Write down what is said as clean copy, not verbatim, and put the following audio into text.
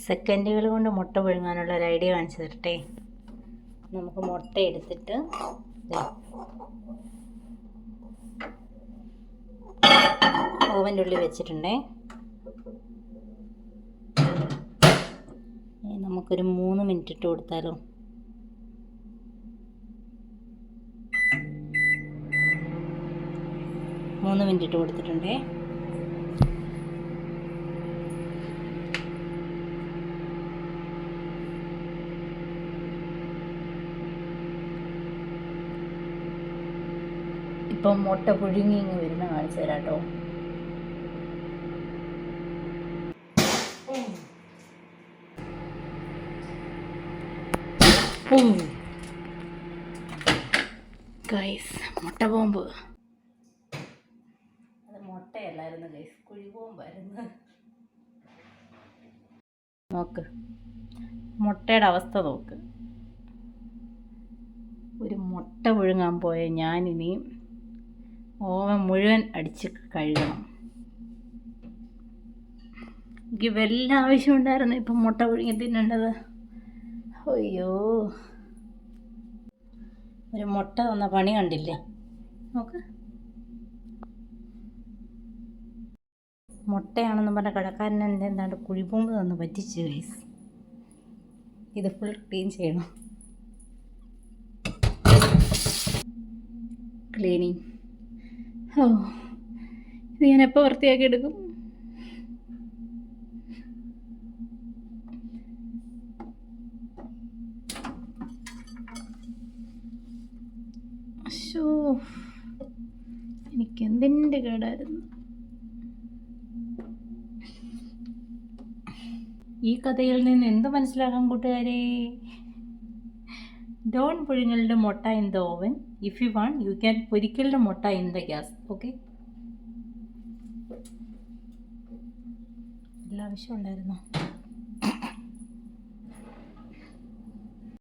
സെക്കൻഡുകൾ കൊണ്ട് മുട്ട പുഴുങ്ങാനുള്ള ഒരു ഐഡിയ കാണിച്ചു തരട്ടെ. നമുക്ക് മുട്ട എടുത്തിട്ട് ഓവൻ്റെ ഉള്ളിൽ വെച്ചിട്ടുണ്ടേ. നമുക്കൊരു 3 മിനിറ്റ് ഇട്ട് കൊടുത്താലോ? മൂന്ന് മിനിറ്റ് ഇട്ട് കൊടുത്തിട്ടുണ്ടേ. ഇപ്പം മുട്ട പുഴുങ്ങി ഇങ്ങ് വരുന്ന കാണിച്ചു തരാം കേട്ടോ. ഗൈസ്, മുട്ട ബോംബ്. അത് മുട്ടയല്ലായിരുന്നു ഗൈസ്, കുഴി ബോംബായിരുന്നു. നോക്ക്, മുട്ടയുടെ അവസ്ഥ നോക്ക്. ഒരു മുട്ട പുഴുങ്ങാൻ പോയ ഞാനിനി ഓവൻ മുഴുവൻ അടിച്ച് കഴുകണം. എനിക്ക് വല്ല ആവശ്യമുണ്ടായിരുന്നു ഇപ്പം മുട്ട പുഴുങ്ങി തിന്നേണ്ടത്. അയ്യോ, ഒരു മുട്ട തന്ന പണി കണ്ടില്ലേ? നോക്ക്, മുട്ടയാണെന്ന് പറഞ്ഞ കടക്കാരൻ എൻ്റെ എന്താണ്ട് കുഴിബോംബ് തന്ന് പറ്റിച്ച് ഗൈസ്. ഇത് ഫുൾ ക്ലീൻ ചെയ്യണം. ക്ലീനിങ്. ഓ, ഇത് ഞാൻ എപ്പോൾ വൃത്തിയാക്കി എടുക്കും? ശോ, എനിക്കെന്തിൻ്റെ കേടായിരുന്നു. ഈ കഥയിൽ നിന്ന് എന്ത് മനസ്സിലാക്കാൻ കൂട്ടുകാരെ? ഡോൺ പുഴുങ്ങലിൻ്റെ മുട്ട in the oven. If you want you can പൊരിക്കലിൻ്റെ മുട്ട ഇൻ ദ ഗ്യാസ്. ഓക്കെ, എല്ലാ ആവശ്യം ഉണ്ടായിരുന്നോ?